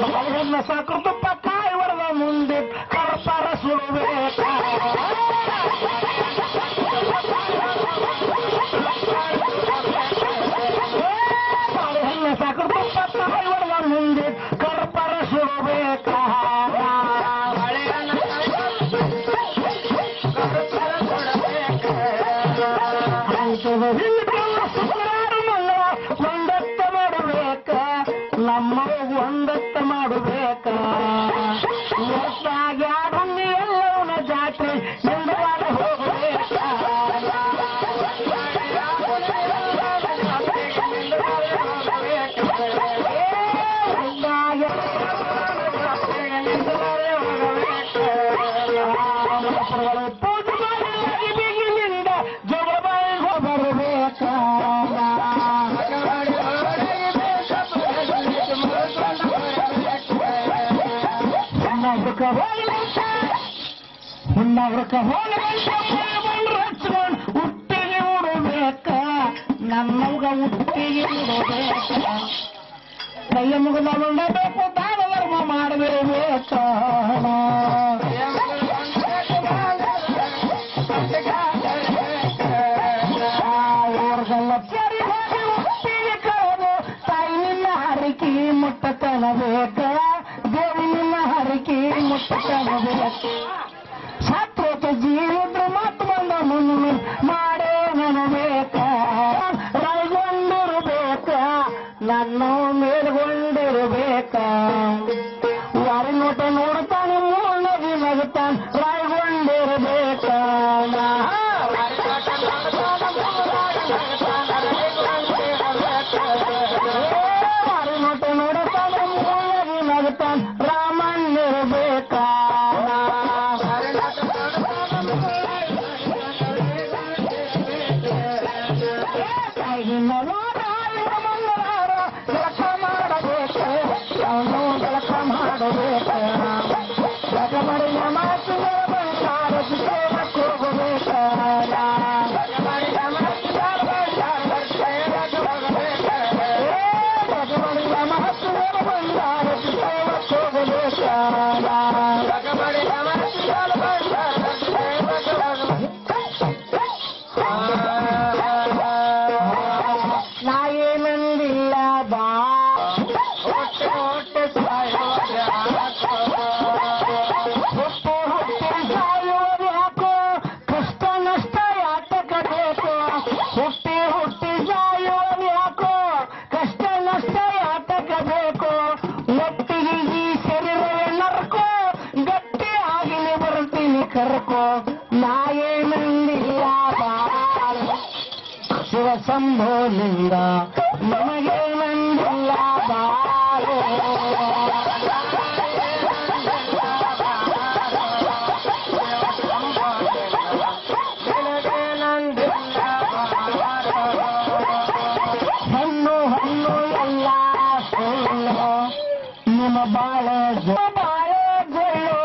ಬಾಳೆಹಣ್ಣ ಸಾಕು ತುಪ್ಪ ಕಾಯಿ ಹೊಡೆದ ಮುಂದೆ ಕರ್ಪರ ಸುಡಬೇಕ ಬಾಳೆಹಣ್ಣ ಸಾಕು ತುಪ್ಪ ಕಾಯಿ ಹೊಡೆದ ಮುಂದೆ ಕರ್ಪರ ಸುಡಬೇಕ ಒಂದತ್ತ ಮಾಡಬೇಕ ನಮ್ಮ ಒಂದತ್ತ ಮಾಡಬೇಕ ವರ್ಷಾಗ ಎಲ್ಲವನ್ನ ಜಾತ್ರೆ ಎಂದವಾಡ ಹೋಗಬೇಕ ಪೂಜೆ ಮಾಡಿ ಬೀಗಿನಿಂದ ಜಗಬಾಯಿಗೆ ಬರಬೇಕ ಹುಣ್ಣವ್ರಕ ಹಚ್ಕೊಂಡು ಹುಟ್ಟಿಗೆ ಉಡಬೇಕ ನಮ್ಮಗ ಹುಟ್ಟಿಗೆ ಉಡಬೇಕ ಕೈಯ ಮುಗಿದ ಉಂಡಬೇಕು ದಾನ ಧರ್ಮ ಮಾಡಬೇಕ ಹುಟ್ಟಿಗೆ ಕಳೆದು ತಾಯಿ ನಿನ್ನ ಹರಕಿ ಮುಟ್ಟ ತನಬೇಕ ದೇವಿ ನಿನ್ನ ಹರಕಿ ಮುಟ್ಟ ತನಬೇಕು ಸತ್ವತ ಜೀವಿದ್ರ ಮತ್ ಬಂದ ಮುನ್ನ ಮಾಡೇ ನನಬೇಕ ರೈಗೊಂಡಿರ್ಬೇಕ ನನ್ನ ಮೇಲ್ಗೊಂಡಿರ್ಬೇಕ ಯಾರ ನೋಟ ನೋಡ್ತಾನೆ ಮೂರ್ನಗಿ ನಗುತ್ತಾನೆ ರೈಗೊಂಡಿರ್ಬೇಕ ಯಾರ ನೋಟ ನೋಡ್ತಾನೆ ಮೂರ್ನಗಿ ನಗುತ್ತಾನೆ ರಾಮಣ್ಣಿರ್ಬೇಕ ಕೆಲಸ ಮಾಡಬೇಕು ಅವನು ಕೆಲಸ ಮಾಡಬೇಕು ಜಗ ಮಾಡಿದ ಮಾತಿನ ಹೋಗಬೇಕ ಜಗ ಮಾಡಿದ ಮಾತಿನ ಹೋಗಬೇಕ ನಾಯೇನಂದಿಲ್ಲ ಬಾ ಹೊಟ್ಟೆ ಹೊಟ್ಟೆ ಸಾಯುವುದು ಯಾಕೋ ಕಷ್ಟ ನಷ್ಟ ಯಾತಕಬೇಕು ಹುಟ್ಟಿ ಹುಟ್ಟಿ ಸಾಯುವುದು ಯಾಕೋ ಕಷ್ಟ ನಷ್ಟ ಯಾತಕಬೇಕು ಒಟ್ಟಿಗೆ ಈ ಶರೀರವೇ ನರ್ಕೋ ಗಟ್ಟಿ ಆಗಿನೇ ಬರ್ತೀನಿ ಕರ್ಕೋ ನಾಯೇನಂದಿಲ್ಲ ಬಾ ಶಿವ ಶಂಭೋಲಿಂಗ ನಮಗೆ ನಂದಿಲ್ಲ ಬಾರೋ ಹಣ್ಣು ಹಣ್ಣು ಎಲ್ಲ ಸುಳ್ಳು ನಿಮ್ಮ ಬಾಳೆ ಬಾಳೆ ಜೊಳ್ಳು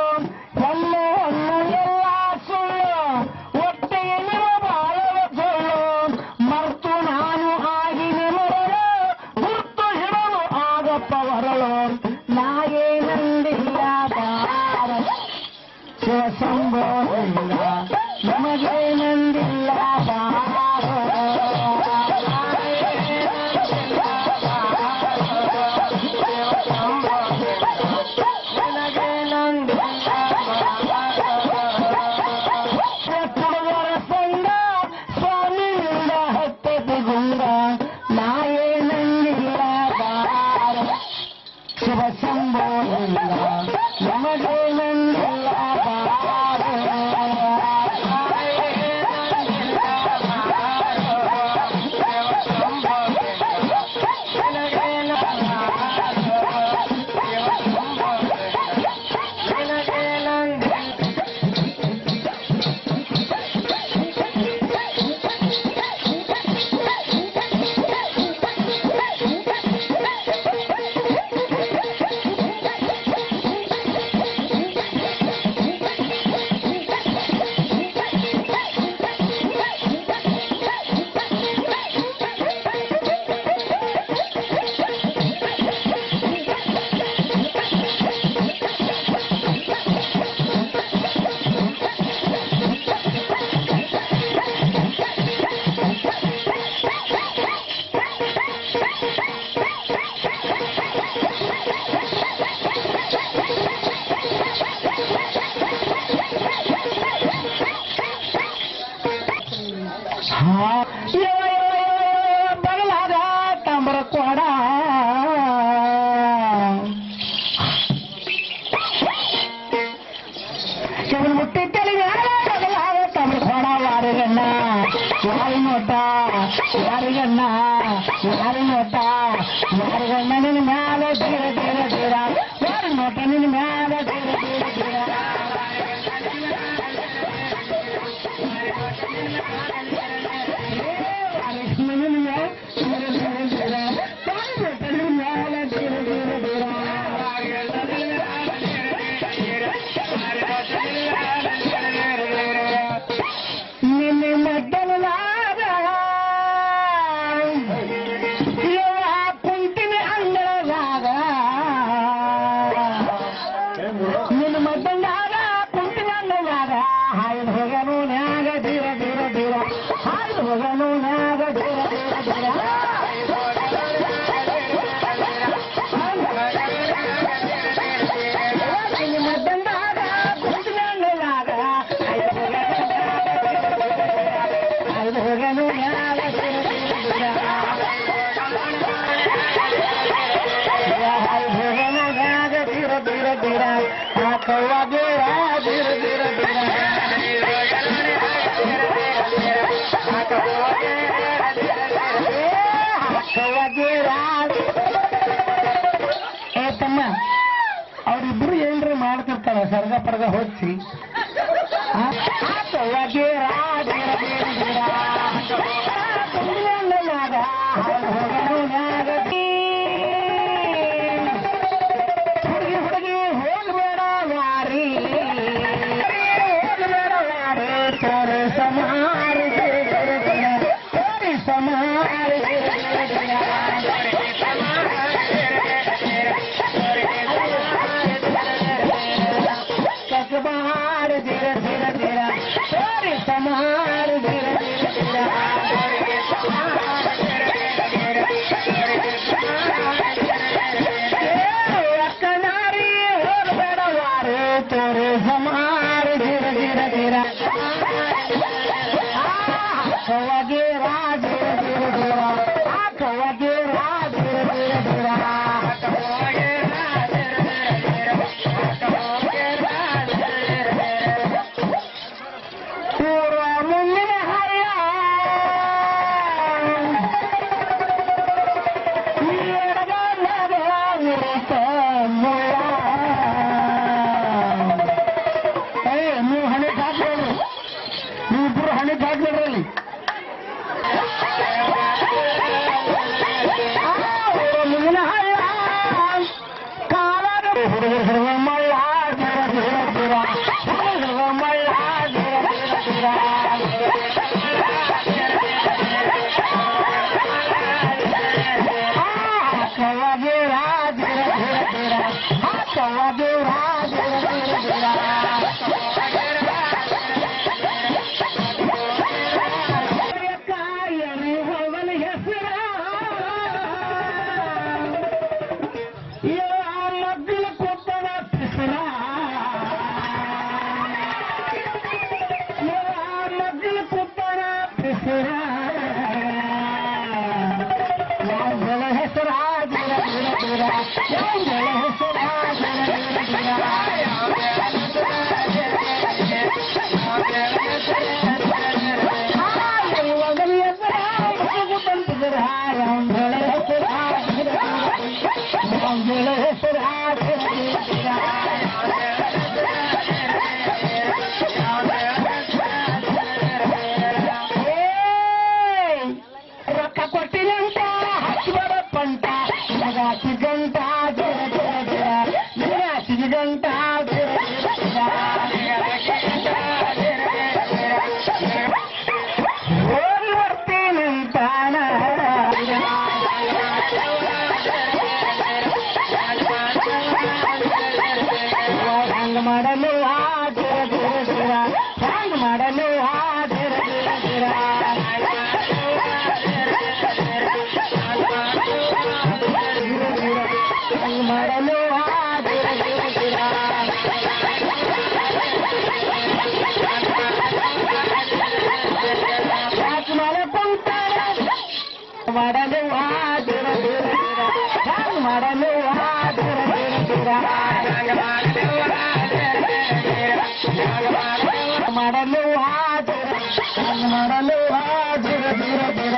ಹಣ್ಣು ಹಣ್ಣು ಎಲ್ಲ ಸುಳ್ಳು ಒಟ್ಟಿಗೆ ನಿಮ್ಮ ಬಾಳೆ ಜೊಳ್ಳು ಮರ್ತು ನಾನು ಆಗಿನ ಮರಳು ಗುರ್ತು ಹಿಡಲು ಆಗಪ್ಪ ಹೊರಳು ನಾಯೇ ನಂದಿಲ್ಲ ಬಾರ ಶಿವಶಂಭೋಲಿಂಗ ನಮಗೆ ನಂದಿಲ್ಲ ಬಾರೋ ಸ್ವಾಮಿಯಿಂದ ಹತ್ತದ ಗುಂಡ ನಾಯೇ ನಂದಿಲ್ಲ ಬಾರ ಶಿವ ಶಂಭೋಲಿಂಗ ನಮಗೆ ನಂದಿಲ್ಲ ಬಾರೋ ಯಾರಿಗಣ್ಣ ಯಾರು ನೋಟ ಯಾರಿಗಣ್ಣ ನಿನ್ನ ಮ್ಯಾಲ ಧೀರ ಧೀರ ಧೀರ ಯಾರು ನೋಟ ನಿನ್ನ ಮ್ಯಾಲ ಧೀರ ಧೀರ ಧೀರ ಅವ್ರಿಬ್ರು ಏನ್ರಿ ಮಾಡ್ತಿರ್ತಾರ ಸರ್ಗ ಪರ್ಗ ಹೊಚ್ಚಿ ಹುಡುಗಿ ಹುಡುಗಿ ಹೋಗ್ಬೇಡ ಯಾರಿ ಹೋಗ್ಬೇಡ ಯಾರಿ ತೋರಿ ಸಮಾರಿ ತೋರಿ ಸಮಾರಿ ककबार धीरे धीरे धीरे तोरी समार धीरे धीरे धीरे कनारी और बेड़वारे तोरे समार धीरे धीरे धीरे वगेरा धीरे धीरे धीरे वगेरा धीरे धीरे धीरे ಮಾಡಲು ಮಾಡಲು ಹಾಜರ ಮಾಡಲು ಹಾಜರ ಧೀರ ಧೀರ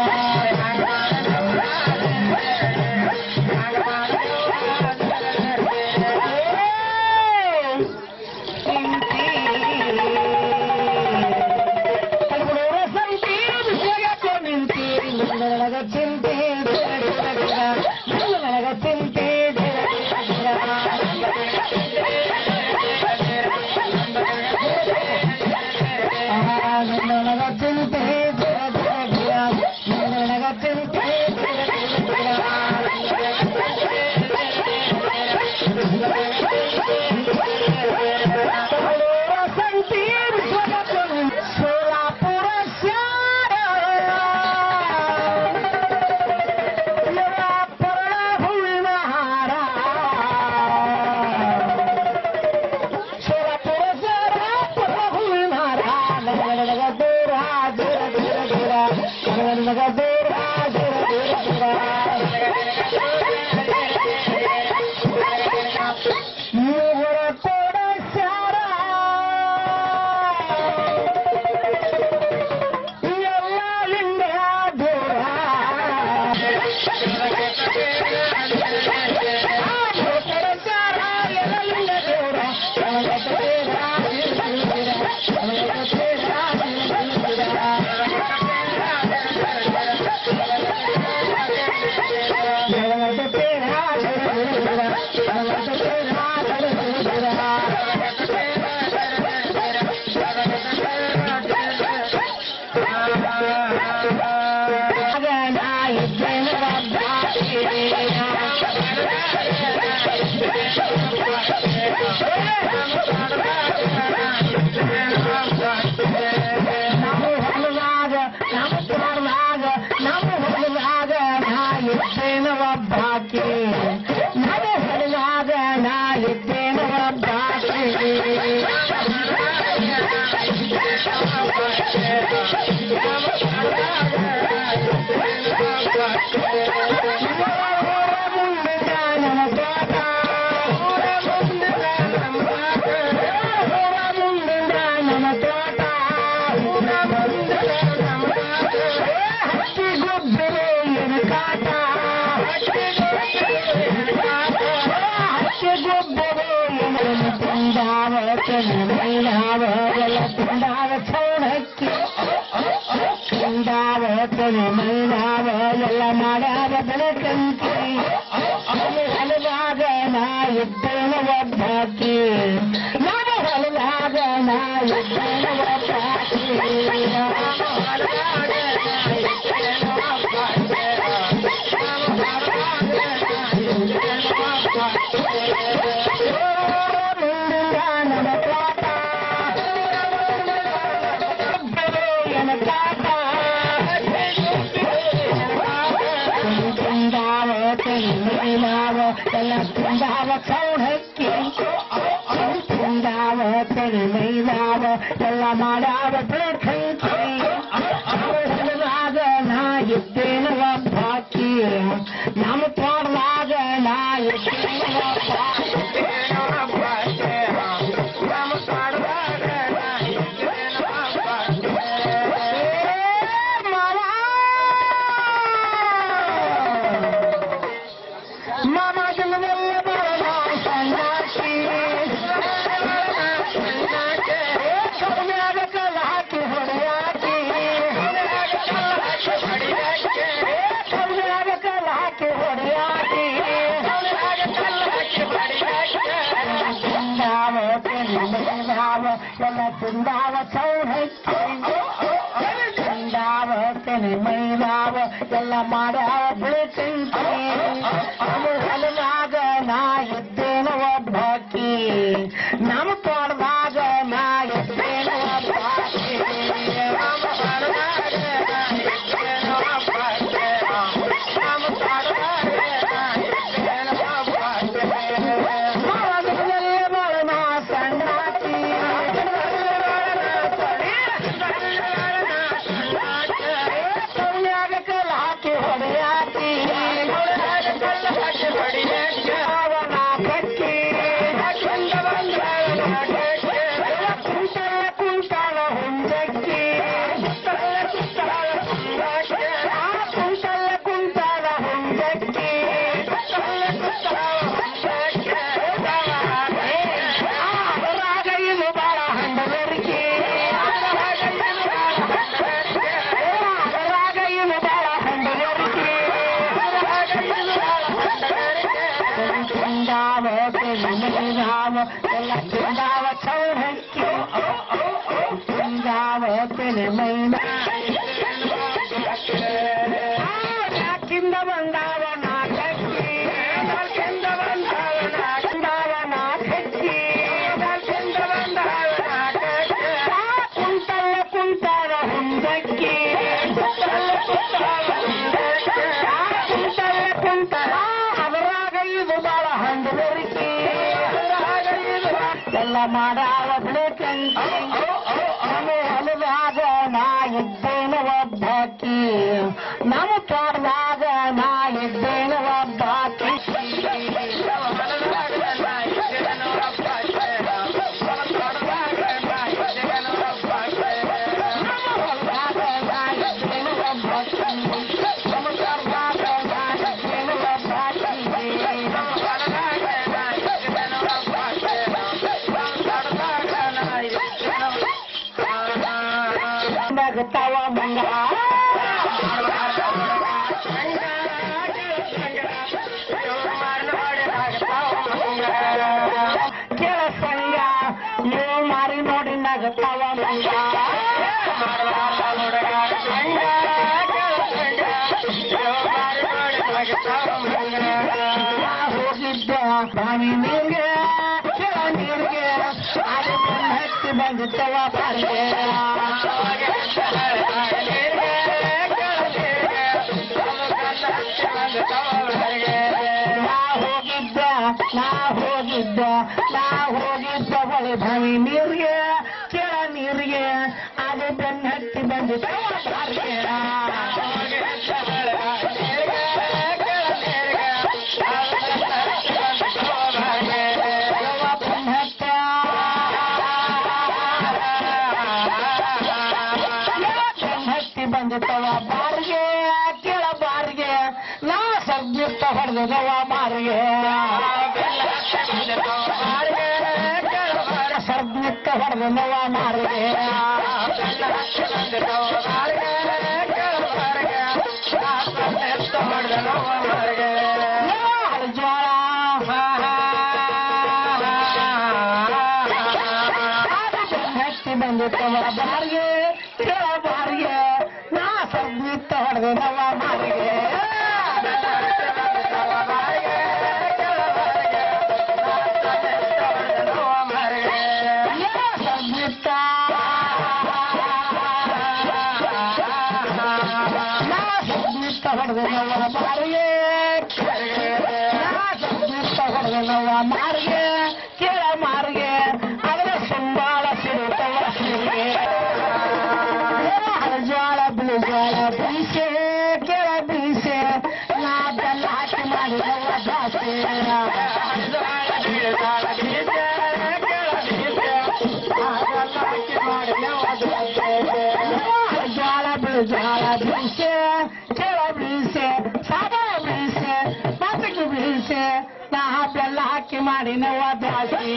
ಎಲ್ಲ ಮಾಡ್ಯಾರ ಬೆಳಕಂತಿ ಹೊಲದಾಗ ನಾ ಇದ್ದೇನ ಒಬ್ಬಾಕಿ ನಾನು ಹೊಲದಾಗ ನಾ ಇದ್ದೇನ ಒಬ್ಬಾಕಿ ಎಲ್ಲ ತುಂಡಾವ ಸೌಢಕ್ಕೆ ತುಂಡಾವ ತಲೆ ಮೈದಾವ ಎಲ್ಲ ಮಾಡ್ಯಾವ ಬೆಳಕಂತಿ ಹೊಲದಾಗ ನಾ ಇದ್ದೇನ ಒಬ್ಬಾಕಿ ನಮ್ಮ ತೋಟದಾಗ ನಾ ಇದ್ದೇನ ಒಬ್ಬಾಕಿ ಎಲ್ಲ ತುಂಡಾವ ಸೌಢಕ್ಕೆ ತುಂಡಾವ ತೆನೆ ಮೈದಾವ ಎಲ್ಲ ಮಾಡ್ಯಾವ ಬೆಳಕಂತಿ ಹೊಲದಾಗ ನಾ ಇದ್ದೇನ ಒಬ್ಬಾಕಿ ನಮ್ಮ ತೋಟದಾಗ ನಾ ಇದ್ದೇನ ಒಬ್ಬಾಕಿ ಬಂದಾವ ಮೈದಾವ ಎಲ್ಲ ತಿಂದಾವ ಚೌಡಕ್ಕಿ ತಿಂದಾವ ತೆನೆ ಮೈನ ಯಾಕಿಂದ ಬಂದಾವ ನಾಟಕ್ಕಿ ಯಾಕಿಂದ ಬಂದಾವ ನಾಟಕ್ಕಿ ಯಾಕಿಂದ ಬಂದಾವ ನಾಟಕ್ಕಿ ಕುಂತಲ್ಲ ಕುಂತಾವ ಹುಂಡಕ್ಕಿ ಕುಂತಲ್ಲ ಕುಂತಾವ ಅದರಾಗ ಇದು ಬಾಳ ಹಂಡಬರಿಕಿ ಎಲ್ಲ ಮಾಡಾವ ಬೇಕಂತಿ ಹೊಲದಾಗ ನಾ ಇದ್ದೇನು ಒಬ್ಬಾಕಿ ನಮ್ಮ ತೋಟದಾಗ ನಾ ಇದ್ದೇನು ಒಬ್ಬಾಕಿ ತವ ಮಂಗ ಕೆಳ ಸಂಗ ನೀವು ಮಾರಿ ನೋಡಿ ನಗತಾವ ಮಂಗ ಹೋಗಿದ್ದ ಬಾವಿ ನೀರಿಗೆ ಕೆಳ ನೀರಿಗೆ ಅದು ಹತ್ತಿ ಬಂದಿತ್ತವ ಬಾರಿಗೆ ನಾ ಹೋಗಿದ್ದ ಬಳಿ ಬಾವಿ ನೀರಿಗೆ ಕೆಳ ನೀರಿಗೆ ಅದು ಬೆನ್ನ ಹತ್ತಿ ಬಂದಿದ್ದ ಹತ್ತಿ ಬಂದಿತ್ತವ ಬಾರಿಗೆ ಕೆಳ ಬಾರಿಗೆ ನಾ ಸಬ್ಬಿತ್ತ ಹೊಡೆದವ ಮಾರಿಗೆ ಸರ್ಬಿತ್ತ ಹೊಡೆದವ ಮಾರಿಗೆ ಜೋಳ ಹತ್ತಿ ಬಂದಿತ್ತವ ಬಾರಿಗೆ ಕೆಳ ಬಾರಿಗೆ ನಾ ಸರ್ಬಿತ್ತ ಹೊಡೆದವ ಮಾರಿಗೆ ಹೊಡೆದವ ಮಾರಿಗೆ ಹೊಡೆದವ ಮಾರಿಗೆ ಕೆಳ ಮಾರಿಗೆ ಅದರ ಸಂಬಾಳ ಸಿರುತ್ತವ ಸಿರಿಗೆ ಹಳಜಾಳ ಬಿಳಿಜಾಳ ಬೀಸೆ ಕೆಳ ಬೀಸೆ ನಾ ಬೆಲ್ಲ ಹಾಕಿ ಮಾಡಿದವ ಜಾಸ್ತಿ ಹಳಜಾಳ ಬಿಳಿಜಾಳ ಬೀಸೆ ಕೆಳ ಬೀಸೆ ಸಾದ ಬೀಸೆ ಮಾತಿಗೆ ಬೀಸೆ ನಾ ಬೆಲ್ಲ ಹಾಕಿ ಮಾಡಿನವ ಜಾಸ್ತಿ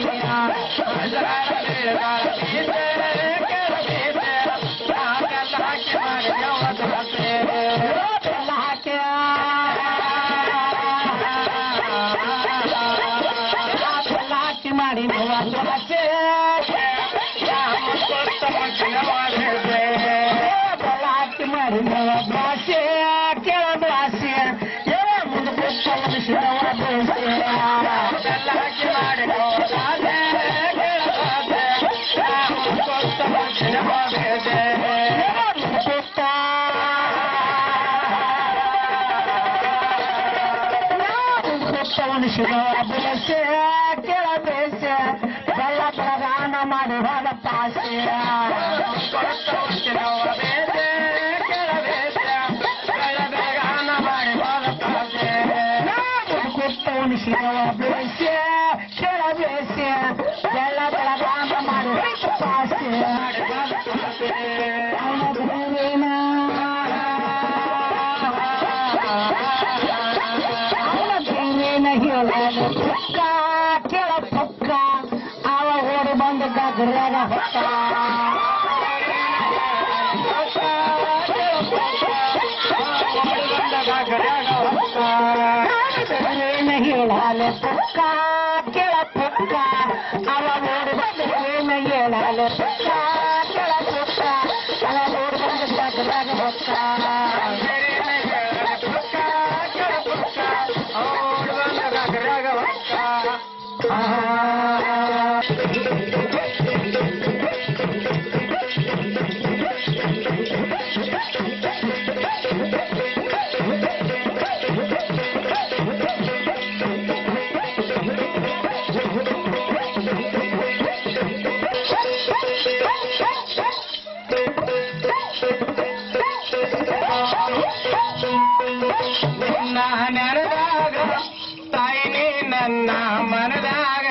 ಬೆಲ್ಲ ಹಾಕಿ ಮಾಡಿನವ ಜಾಸ್ತಿ ಬೆಲ್ಲ ಹಾಕಿ ಮಾಡಿನವ ಭಾಷೆ ಕೆಳ ಭಾಷೆ ಮುಂದೆ ಬಿಟ್ಟವ ದೋಸೆ ಬೆಲ್ಲ ಹಾಕಿ ಮಾಡಿನವ ಮನುಷ್ಯನವ ಬೆಳೆಸೆ ಕೆಳ ಬೇಸೆ ಬೆಲ್ಲ ಪ್ರದಾನ ಮಾಡಿ ಹೊರ ಪಾಸೆ ಮನುಷ್ಯನವ ಬೆಳೆಸೆ ಕೆಳ ಬೇಸೆ ಬೆಲ್ಲ ಪ್ರದಾನ ಮಾಡಿ ಪಾಸೆ ಪುಕ್ಕ ಕೆಳ ಪುಕ್ಕ ಅವ ಓಡಿ ಬಂದ ಗದ್ರಾಗ ಹೊಕ್ಕ ಏನ ಹೇಳಾಲೆ ಪುಕ್ಕ ಕೆಳ ಪುಕ್ಕ ಅವ ನೋಡಿ ಬಂದೇನ ಹೇಳಾಲೆ ಪುಕ್ಕ ಕೆಳ ಪುಕ್ಕ ಅವ ನೋಡಿ ಬಂದ ಸಕಲಾಗ ಹೊಕ್ಕ ನೆನದಾಗ ತಾಯಿನಿ ನನ್ನ ಮನದಾಗ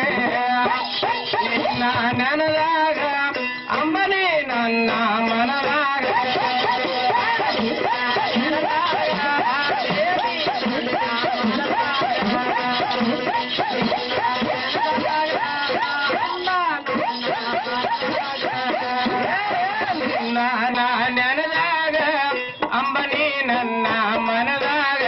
ನಿನ್ನ ನೆನದಾಗ ಅಮ್ಮನೇ ನನ್ನ ಮನದಾಗ ನೆನದಾಗ ಅಂಬನಿ ನನ್ನ ಮನದಾಗ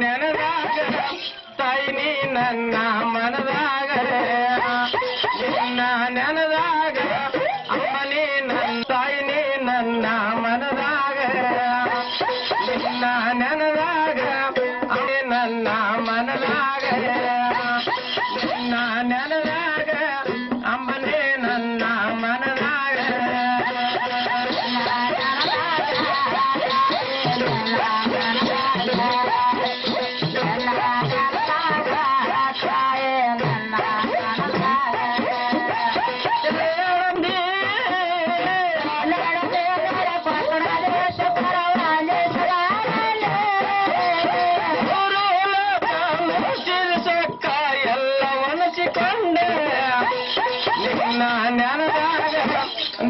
ನೆನದಾಗ ತಾಯಿನಿ ನನ್ನ ಮನದಾಗ ನಿನ್ನ ನೆನದಾಗ ಅಮ್ಮನಿ ನನ್ನ ತಾಯಿನಿ ನನ್ನ ಮನದಾಗ ನಿನ್ನ ನೆನದಾಗ ಅಮ್ಮನಿ ನನ್ನ ಮನದಾಗ ನಿನ್ನ ನೆನದಾಗ ಅಮ್ಮನಿ ನನ್ನ ಮನದಾಗ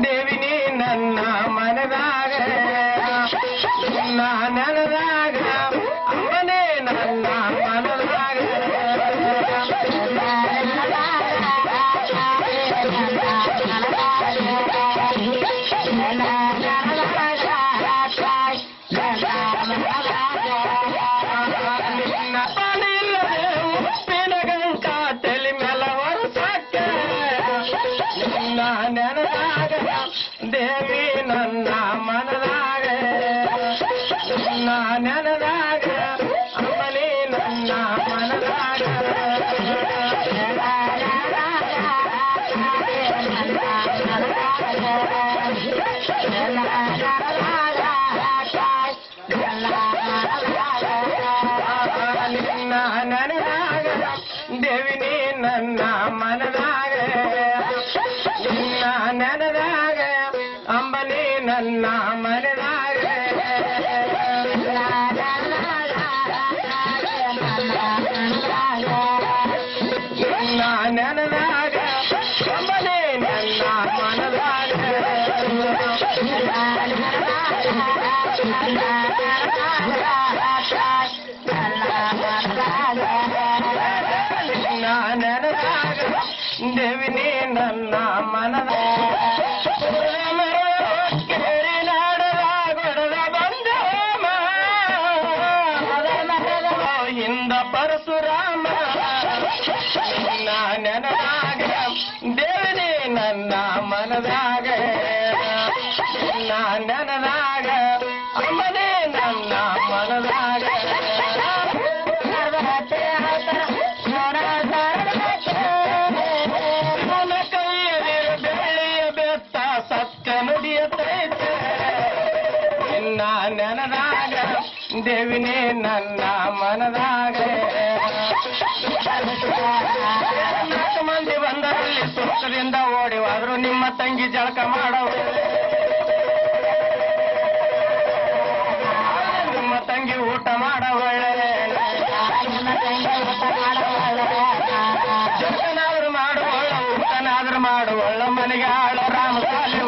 ದೇವಿನಿ ನನ್ನ ಮನದಾಗ ನಿನ್ನ ನೆನದಾಗ ಅಮ್ಮನೇ ನನ್ನ ಮನದಾಗ ನಿನ್ನ ಪಾಲಿಲ್ಲದೆ ಉಪ್ಪಿನ ಗಂಟ ತಲೆ ಮೇಲೆ ಹೊರಸಾಕ ನಿನ್ನ ನೆನದಾಗ ದೇವಿ ನನ್ನ ಮನದಾಗ ನಿನ್ನ ನೆನದಾಗ ಅಮ್ಮನಿ ನನ್ನ ಮನದಾಗ ನಿನ್ನ ನೆನದಾಗ ದೇವಿನಿ ನನ್ನ ಮನದಾಗ ನಿನ್ನ ನೆನದಾಗ ಅಂಬನಿ ನನ್ನ ಮನದಾಗ ನಿನ್ನ ನೆನದಾಗ ಅಂಬನಿ ನನ್ನ ಮನದಾಗ ನಿನ್ನ ನೆನದಾಗ ದೇವಿನಿ ನನ್ನ ಮನದಾಗ ಕೇರಿ ನಾಡದ ಬಂದ ಹಿಂದ ಪರಶುರಾಮ ನಿನ್ನ ನೆನದಾಗ ದೇವಿನಿ ನನ್ನ ಮನದಾಗ ನಿನ್ನ ನೆನದಾಗ ಅಮ್ಮನೇ ನನ್ನ ಮನದಾಗ ನನ್ನ ಕೈಯಲ್ಲಿ ಬೆಳ್ಳಿಯ ಬೆತ್ತ ಸತ್ಯ ನುಡಿಯತೈತೆ ನಿನ್ನ ನೆನದಾಗ ದೇವಿನಿ ನನ್ನ ಮನದಾಗ ನಾಲ್ಕು ಮಂದಿ ಬಂದರಲ್ಲಿ ಸುಖದಿಂದ ಓಡಿ ಹೋದ್ರು ನಿಮ್ಮ ತಂಗಿ ಜಳಕ ಮಾಡವು ನಿಮ್ಮ ತಂಗಿ ಊಟ ಮಾಡವಳೆ ಜಗನಾದ್ರೂ ಮಾಡುವಳ್ಳ ಊಟನಾದ್ರೂ ಮಾಡುವಳ್ಳ ಮನೆಗೆ ಆಳ ರಾಮ ಸಾಲಿ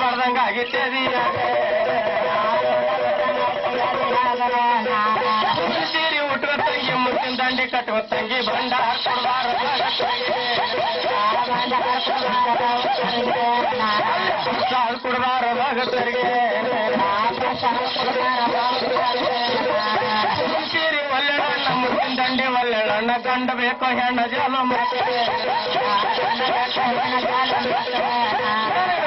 ಬರ್ದಂಗ ಆಗಿತ್ತೇದಿ ಸೀರಿ ಉಟ್ಟುವ ತಂಗಿ ಮುತ್ತಿನ ದಂಡಿ ಕಟ್ಟುವ ತಂಗಿ ಬಂಡ ಕೊಡಬಾರ ಸಾಲು ಕೊಡಬಾರ ಭಗತರಿಗೆ ಸೀರಿ ಒಳ್ಳೆಣ್ಣ ಮುತ್ತಿನ ದಂಡಿ ಒಳ್ಳೆಣ್ಣ ಗಂಡ ಬೇಕೋ ಹೆಣ್ಣ ಜಾಲ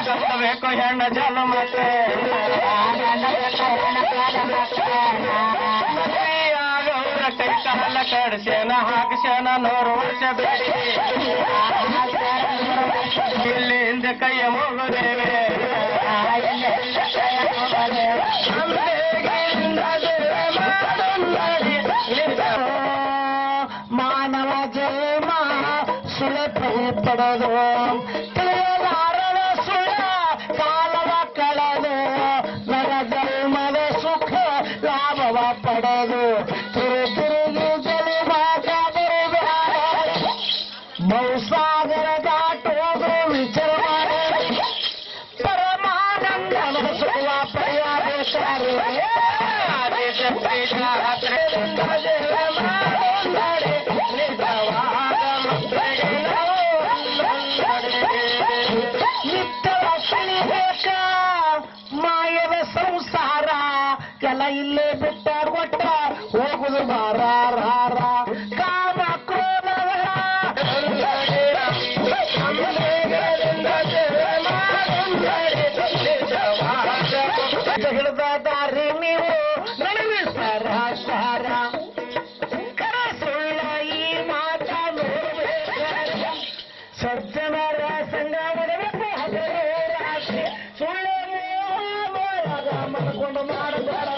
ಗಂಡ ಬೇಕೋ ಹೆಣ್ಣ ಜಾಲ ಮತ್ತೆ ಆಗವ್ರ ಕೈ ಕಾಲ ಕಡಿಸೇನ ಹಾಕಿಸೇನ 100 ವರ್ಷ ಬೇಡಿ ಇಲ್ಲಿಂದ ಕೈಯ ಮುಗುದೇವೆ ಮಾನವ ಜನ್ಮ ಸುಲಭೆ ಪಡೆದು ತಿಳಿಯಲಾರದ ಸುಳ ಕಾಲವ ಕಳೆದು ನರ ಜನ್ಮದ ಸುಖ ಲಾಭವ ಪಡೆದು ತಿರುಗಿ ಜಲಭಾಗ ಬಹುಸಾಗರ ದಾಟೋದು ವಿಚಾರ ಪರಮಾನಂದವ ಸುಖವ ಪಡೆಯಬೇಕಾರೆ ಮಾಯವ ಸಂಸಾರ ಕೆಲ ಇಲ್ಲೇ ಬಿಟ್ಟ ಕೊಟ್ಟ ಹೋಗುದು ಬಾರ ಕಾಮ ಕ್ರೋಧವರ ಹಿಡಿದ ದಾರಿ ನೀವು ನಡುವೆ ಸರ ಕರ ಸುಳ್ಳ ಈ ಮಾತ ಸಜ್ಜನರ ಸಂಘ ಮಾಡಬೇಕು ರಾತ್ರಿ ಸುಳ್ಳು ಮಾಡ್ಕೊಂಡು ಮಾಡಬೇಡ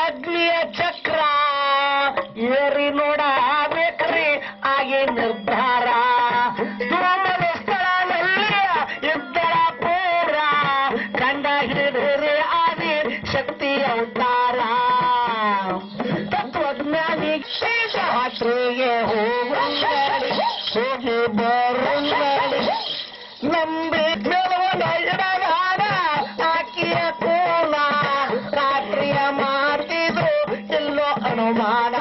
ಅಗ್ನಿಯ ಚಕ್ರ ಏರಿ ನೋಡಬೇಕ್ರಿ ಆಗಿ ನಿರ್ಧಾರ ಧೂಮದ ಸ್ಥಳದಲ್ಲಿ ಇದ್ದರ ಪೂರ ಕಂಡ ಹಿಡಿದ್ರೆ ಆದಿ ಶಕ್ತಿ ಅವತಾರ ತತ್ವಜ್ಞಾನಿ ಜಾತ್ರೆಗೆ ಹೋಗಿ ಬರುಂಗಡಿ ನಂಬಿ ಇಡಗಾಡ ಆಕಿಯ ಕೂಲ ರಾತ್ರಿಯ ಮಾತಿದ್ರು ಎಲ್ಲೋ ಅನುಮಾನ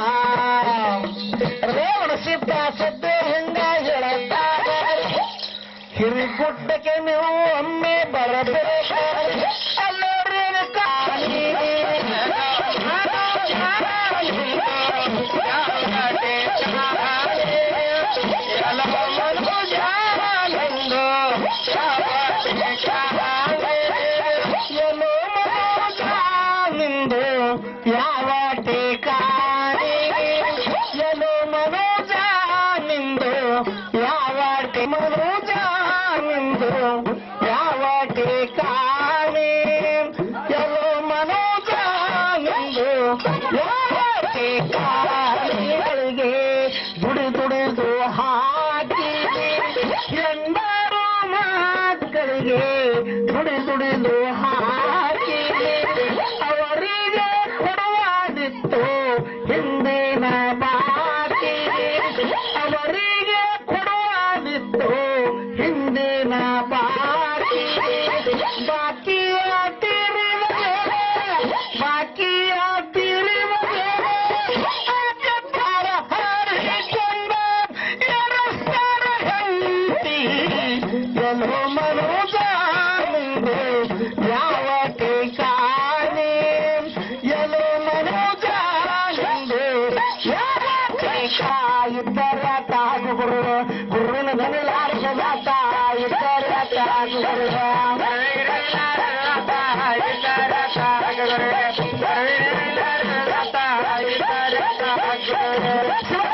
ರೇವಣ ಸಿದ್ಧ ಸದ್ದೆ ಹಿಂಗ ಹೇಳುತ್ತಾರೆ ಹಿರಿಗುಡ್ಡಕ್ಕೆ ನೀವು ಒಮ್ಮೆ ಬರಬೇಕು ಅಲ್ಲೋರಿ ಕಾಣಿ ನಿಂದು ಯಾವ ಟೇಕಾಣಿ ಎಲು ಮನೋಜ ನಿಂದು ಯಾವ ಮನೋಜ ನಿಂದು ಯಾವ ಟೇಕಾಣಿ ಎಲು ಮನೋಜ ನಿಂದು ಯಾವ ಟೇಕಾಣಿಗಳಿಗೆ ದುಡಿದು ಹಾಕಿ ಎಂದರು ಮಕ್ಕಳಿಗೆ ದುಡಿದು ಹಾಕಿ ಅವರಿಗೆ ಕೊಡುವಾದಿತ್ತು ಹಿಂದಿನ ಬಾಕಿ ಅವರಿಗೆ ಕೊಡುವಾದಿತ್ತು ಹಿಂದಿನ ಬಾಕಿ ಬಾಕಿಯ ತೀರಿವೆ ಬಾಕಿಯ ತೀರಿವೆ ಹರಿಕೊಂಡ ಎರಸ್ತರ ಹೆಂಡತಿ ಎಲ್ಲೋ ಮನೋಜ ಯಾವ ಟೇಕಾಣಿ ಎಲ್ಲೋ ಮನೋಜ ಯಾವ ಟೇಕಾ ಇದ್ದರ ತಾಗು ಗುರುವಿನ ಗನಿಲಾರಿಸದ ಇದ್ದರ ತಾಗು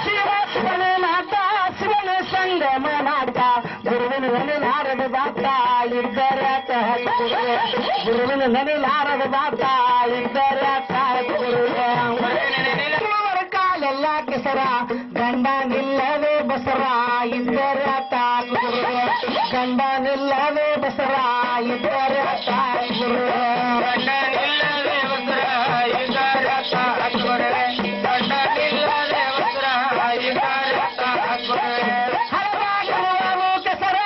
ಶಿವನಾಥ ಶಿವನ ಸಂಗಮನಾಥ ಗುರುವಿನ ಗನಿಲಾರದ ದಾತ ಇದ್ದರ ಗುರುವಿನ ಗನಿಲಾರದ ದಾತ ಇದ್ದರ ಗುರು ಕೆಸರ ಗಂಡ ನಿಲ್ಲದೆ ಬಸರ ಇದ್ದರ ತಾಗುರು ಗಂಡ ನಿಲ್ಲದೆ ಬಸರ ಇದ್ದರ ತಾಗುರು ಗಂಡ ನಿಲ್ಲದೆ ಬಸರ ಇದ್ದರ ತಾಗುರು ಗಂಡ ನಿಲ್ಲದೆ ಬಸರ ಇದ್ದರ ತಾಗುರು ಹಲವಾರು ಕೆಸರ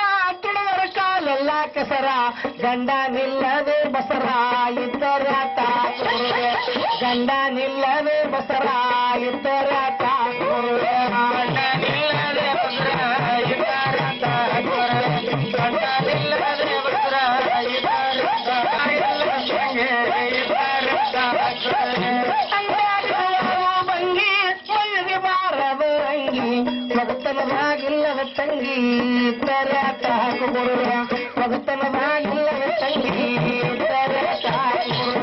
ತುಳುವರ ಕಾಲೆಲ್ಲ ಕೆಸರ ಗಂಡ ನಿಲ್ಲದೆ ಬಸರ ಇದ್ದರ ತಾಗುರು ಗಂಡ ನಿಲ್ಲದೆ ಬಸರ ಇದ್ದರ ತಾಗುರು ಗಂಡ ನಿಲ್ಲದೆ ಬಸರ ಇದ್ದರ ತಾಗುರು ಗಂಡ ನಿಲ್ಲದೆ ಬಸರ ಇದ್ದರ ತಾಗುರು ಸಂಗೆ ಇದ್ದರ ತಾಗುರು ಭಂಗಿ ಮೈಗೆ ಬಾರದು ಅಂಗಿ ಮಗತನವಾಗಿಲ್ಲದ ತಂಗಿ ಇದ್ದರ ತಾಗುರು ಮಗತನವಾಗಿಲ್ಲದ ತಂಗಿ ಇದ್ದರ ತಾಗುರು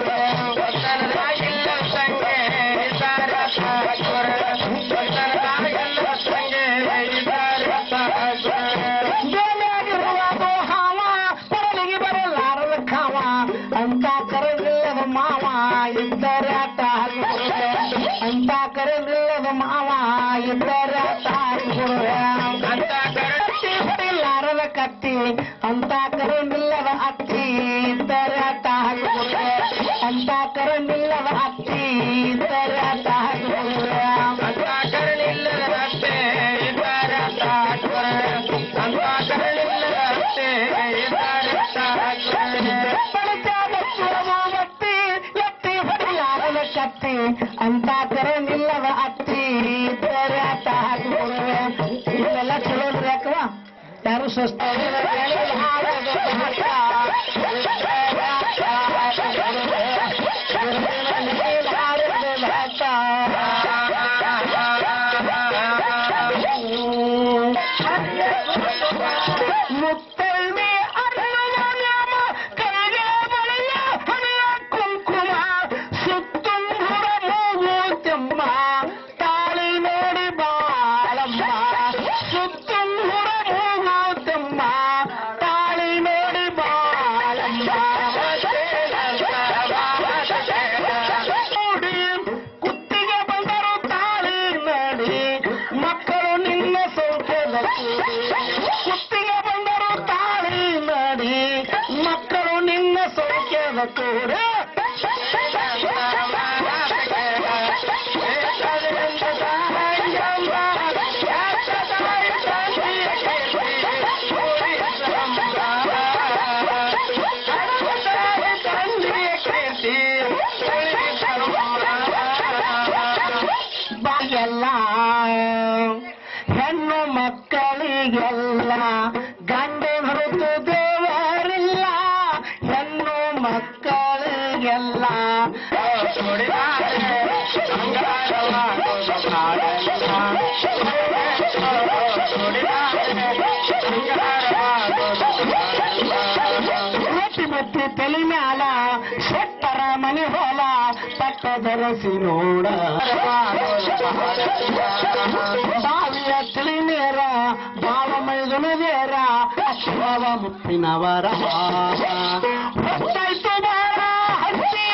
ಹಾವ ಕೊರಲಿಗೆ ಬರಲಾರದ ಖಾವ ಅಂತ ಕರಗಿಲ್ಲದ ಮಾವ ಇದ್ದರ ತಾಗುರು ಅಂತ ಕರಗಿಲ್ಲದ ಮಾವ ಇದ್ದರ ತಾಗುರು ಅಂತ ಕತ್ತಿ ಹೊಡಿಲಾರದ ಕತ್ತಿ ಅಂತ ಕರಗಿಲ್ಲದ ಅತ್ತಿ ಇದ್ದರ ತಾಗುರು ಅಂತ ಕರಗಿಲ್ಲದ ಅತ್ತಿ ಇದ್ದರ ತಾಗುರು ಅಂತ ಕರಳಿಲ್ಲದ ರಸ್ತೆ ಇದ್ದರ ತಾಗುರು ಅಂತ ಕರಳಿಲ್ಲದ ರಸ್ತೆ ಇದ್ದರ ತಾಗುರು ವ್ಯಕ್ತಿ ಎತ್ತಿ ಹೊಡಿಲಾರದ ಕತ್ತಿ ಅಂತ ಕರೆ ನಿಲ್ಲದ ಅತ್ತಿ ಇದ್ದರ ತಾಗುರು ಇವೆಲ್ಲ ಚಲೋದ್ರಿ ಅಕ್ಕವ ಯಾರು ಸ್ವಸ್ಥ ಮುತ್ತೈದೆ ಅರ್ಣವ ಕೈಗೆ ಬಳೆಯ ಹಣೆಯ ಕುಂಕುಮ ಸುತ್ತುಂಗುರ ಮೂಗುತ್ಯಮ್ಮ ತಾಳಿ ನೋಡಿ ಬಾಳಮ್ಮ ಸುತ್ತುಂಗುರ ಮೂಗುತ್ಯಮ್ಮ ತಾಳಿ ನೋಡಿ ಬಾಳಮ್ಮ ನೋಡಿ ಕುತ್ತಿಗೆ ಬಂದರು ತಾಳಿ ನೋಡಿ ಮಕ್ಕಳು ನಿನ್ನ ಸೌಖ್ಯದ ಕುತ್ತಿಗೆ ಬಂದರು ತಾಳಿ ಮಾಡಿ ಮಕ್ಕಳು ನಿನ್ನ ಸೌಖ್ಯದ ಕೂಡ ಎಲ್ಲ ಹೆಣ್ಣು ಮಕ್ಕಳಿಗೆಲ್ಲ ಗಂಡನ ಹೊರತು ದೇವರಿಲ್ಲ ಹೆಣ್ಣು ಮಕ್ಕಳಿಗೆಲ್ಲ ಮೆಟ್ಟಿ ಮೆಟ್ಟಿ ತಲೆ ಮ್ಯಾಲ ಶೆಟ್ಟರ ಮನೆ ಹೊಲ ಪಟ್ಟ ಧರಿಸಿ ನೋಡ ಬಾವಿಯ ತಿಳಿ ನೇರ ಬಾವ ಮೈದುನದೇರ ಅಶ್ವವ ಮುಪ್ಪಿನವರ ಹೊತ್ತಾಯ್ತು ಬಾರ ಹತ್ತಿ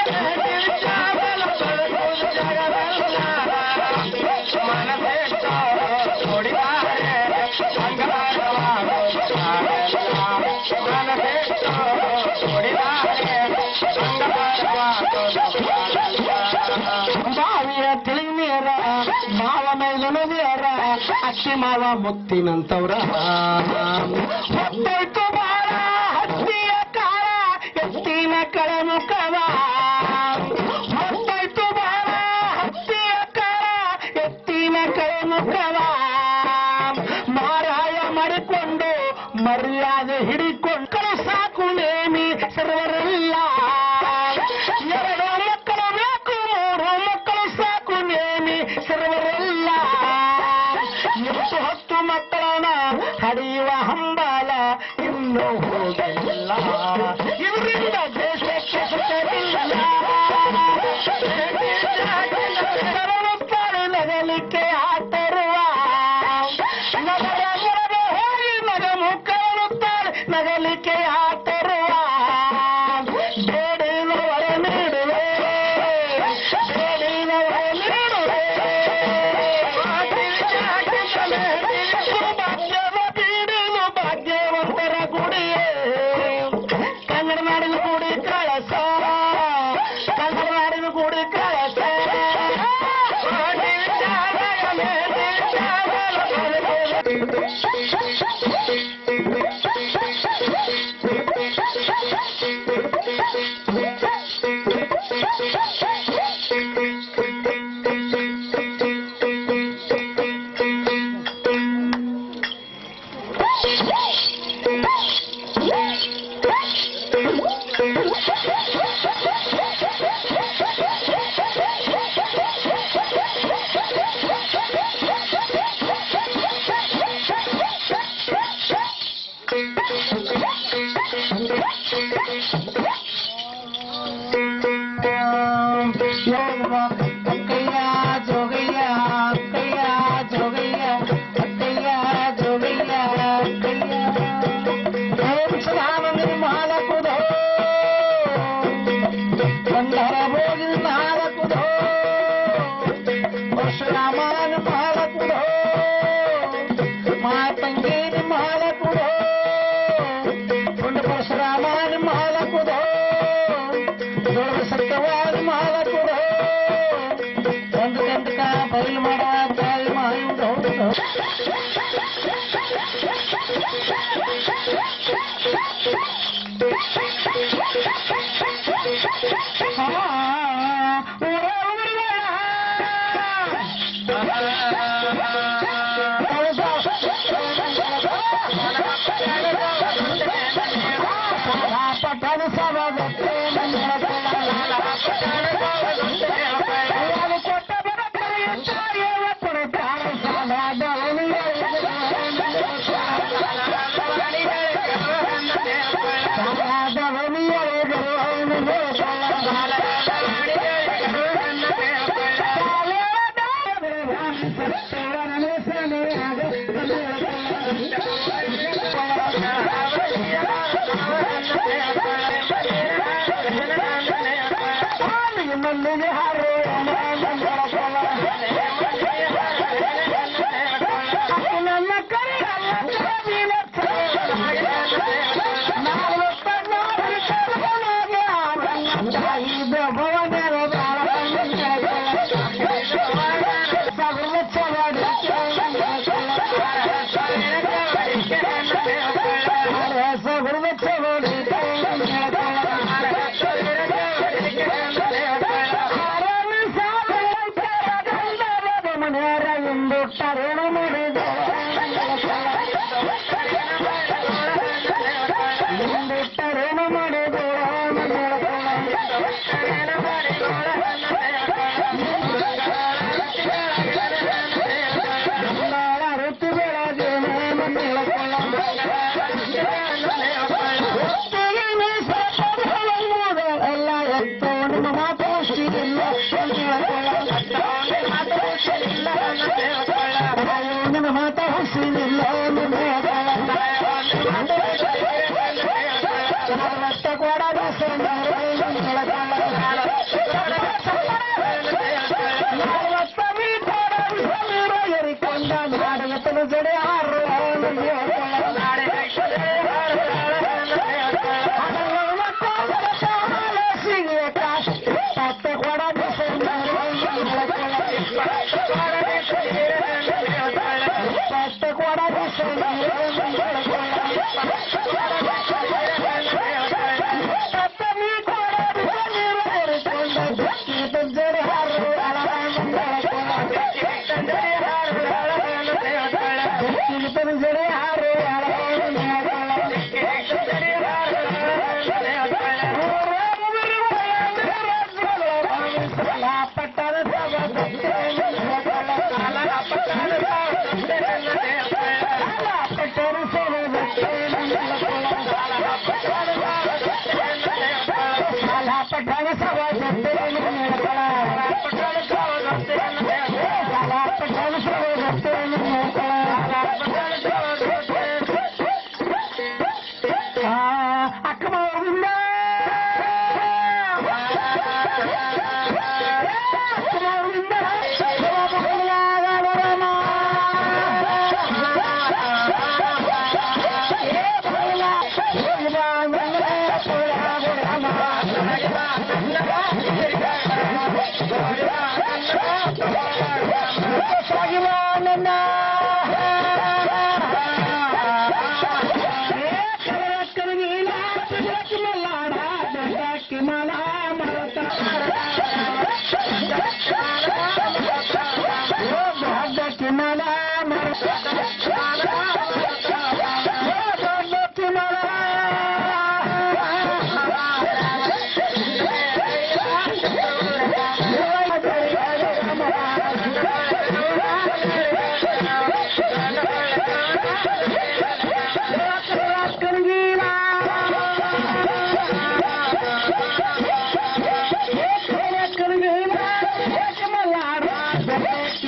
ಬಾವಿಯ ತಿಳಿ ನೇರ ಮಾವ ಮೈದುನದೇರ ಅಕ್ಕಿ ಮಾವ ಮುತ್ತಿನಂತವ್ರ ಹೊತ್ತಾಯ್ತು ಬಾರ ಹತ್ತಿಯ ಕಾಲ ಎತ್ತಿನ ಕಳೆ ಮುಖವ ಹೊತ್ತಾಯ್ತು ಬಾರ ಹತ್ತಿಯ ಕಾಲ ಎತ್ತಿನ ಕಳೆ ಮುಖವ ಮಾರಾಯ ಮಾಡಿಕೊಂಡು ಮರ್ಯಾದೆ ಹಿಡಿಕೊಂಡು ಸಾಕು ನೇಮಿ ಸರ್ವರೆಲ್ಲ ಎರಡು ಮಕ್ಕಳು ಬೇಕು ಮೂರು ಮಕ್ಕಳು ಸಾಕು ನೇಮಿ ಸರ್ವರೆಲ್ಲ ಎಷ್ಟು ಹತ್ತು ಮಕ್ಕಳನ್ನ ಹಡಿಯುವ ಹಂಬಲ ಇನ್ನೂ ಹೋಗಿಲ್ಲ ಇವರಿಂದ ದೇಶಕ್ಕೆ ಸುತ್ತಲಿಲ್ಲ ನಗಲಿಕ್ಕೆ ಆತರುವ ನಗರ ಹೋಗಿ ನಗ ಮುಕ್ಕಳುತ್ತಾರೆ ನಗಲಿಕ್ಕೆ ಆತರುವ ಬೇಡಿನವರ ನೀಡುವೆ ಬೇಡಿನವರ ನೀಡುವೆ ಅಕ್ಕಯ್ಯ ಜೋಗಯ್ಯ ಅಕ್ಕಯ್ಯ ಜೋಗಯ್ಯ ಅಕ್ಕಯ್ಯ ಜೋಗಯ್ಯ ಅಕ್ಕಯ್ಯ ವಂಶಧಾಮನ ಮಾಲಕುದೋ ಬಂದರ ಭೋಗಿನ ಮಾಲಕುದೋ ಪರಶುರಾಮನ ಮಾಲಕುದೋ ಮಾತಂಗೇನ ಮಾಲಕುದೋ ಪುಂಡ ಪರಶುರಾಮನ ಮಾಲಕುದೋ ದೊಡ್ಡ ಸತ್ಯವಾದ ಮಾಲಕುದೋ ಒಂದು ಗಂಟಕ ಬಯಲು ಮಾಡುವ ತಾಯಿ ಮಾಯುವುದು ಪಟ್ಟಣ ಸಭಾ ಕೊಟ್ಟ ಮಲ್ಲಿಗೆ ಹಾರು ನನ್ನ ಕೈ ಜಡೆ ಹಾರು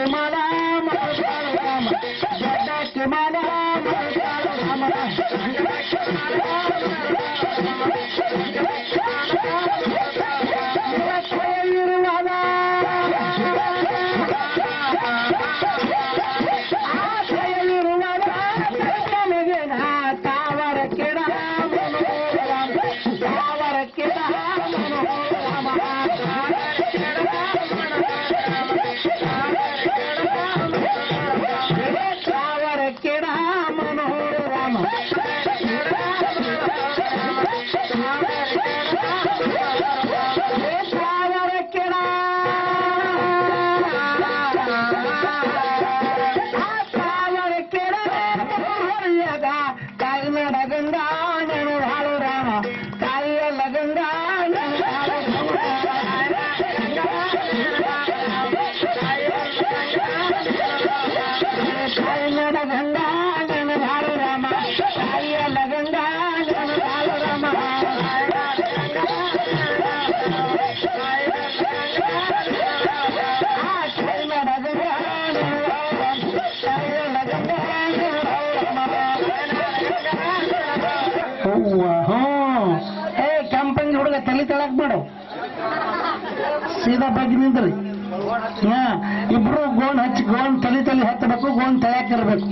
ಮಾಲ ಮರುತಾಳು ರಾಮ ಗಡ್ಡಕ್ಕೆ ಮಾಲ ಮರುತಾಳು ರಾಮ ಕೆಂಪಂಗಿ ಹುಡುಗ ತಲೆ ತಳಕ್ ಮಾಡು ಸೀದಾ ಬಗ್ಗೆ ನಿಂದ್ರಿ ಇಬ್ರು ಗೋಣ್ ಹಚ್ಚಿ ಗೋಣ್ ತಲೆ ಹತ್ತಬೇಕು ಗೋಣ್ ತಳ್ಯಾಕಿರ್ಬೇಕು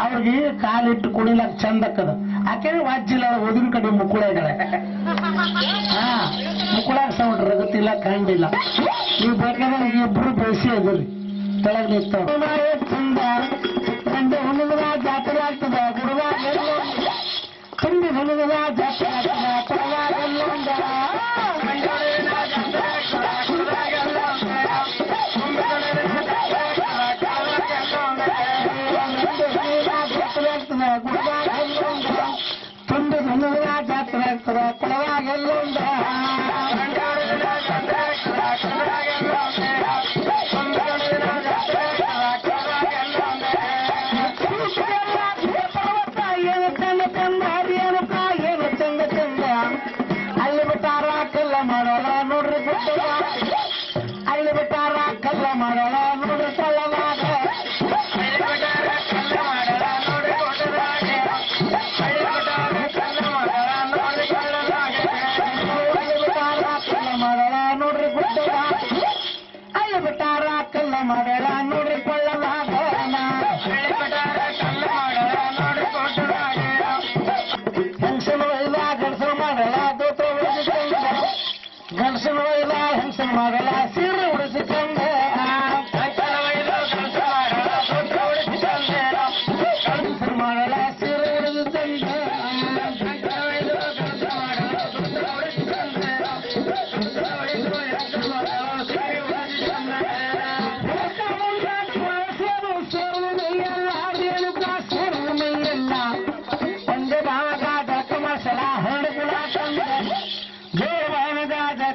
ಅವ್ರಿಗೆ ಕಾಲಿಟ್ಟು ಕುಣಿಲಕ್ ಚಂದಕ್ಕದ ಆಕೆ ವಾಜ್ಜಿಲ್ಲ ಓದಿನ ಕಡೆ ಮುಕ್ಕುಳ ಇದ್ದಾಳೆ ಮುಕ್ಕುಳಾಗ ಸೌಂಡ್ ರಗತ್ತಿಲ್ಲ ಕಂಡಿಲ್ಲ ನೀವು ಬೇಕಾದ್ರೆ ಇಬ್ರು ಬೆಳೆಸಿ ಅದ್ರಿ ತೆಳಗ್ ನಿಂತಾವ ಚಂದ ಗಂಡೆ ಹುಣ್ಣದ ಜಾತ್ರೆ ಆಗ್ತದ ಗುರುವಾರ ತುಂಬಿ ಹುಣ್ಣದ ಜಾತ್ರೆ ಆಗ್ತದ ಕೊಡವಾಗೆಲ್ಲೊಂದ ತುಂಬಿ ಹುಣ್ಣದ ಜಾತ್ರೆ ಆಗ್ತದ ಕೊಡವಾಗೆಲ್ಲೊಂದ ಅಲ್ಲಿ ಬಿಟ್ಟಾರ ಕಲ್ಲ ಮಾಡೋಣ ನೋಡ್ರಿ ಗುಡ್ಡದ ಅಲ್ಲಿ ಬಿಟ್ಟಾರ ಕಲ್ಲ ಮಾಡೋಣ ನೋಡ್ರಿ ಕಲ್ಲವಾಗ ನೋಡ್ರಿ ಗುಡ್ಡದ ಅಲ್ಲಿ ಬಿಟ್ಟಾರ ಕಲ್ಲ ಮಾಡೋಣ ನೋಡ್ರಿ ಕೊಳ್ಳವಾಗ ಹೆಂಗಸನು ಇಲ್ಲ ಗಂಡಸನು ಮಾಡಲ್ಲ ದೋತ್ರ ಉಳಿಸಿಕೊಂಡ ಗಂಡಸನು ಇಲ್ಲ ಹೆಂಗಸನು ಮಾಡಲ್ಲ ಸೀರೆ ಉಡಿಸಿಕೊಂಡ ಗಂಡಸನು ಮಾಡಲ್ಲ ಸೀರೆ ಉಡಿಸಿಕೊಂಡ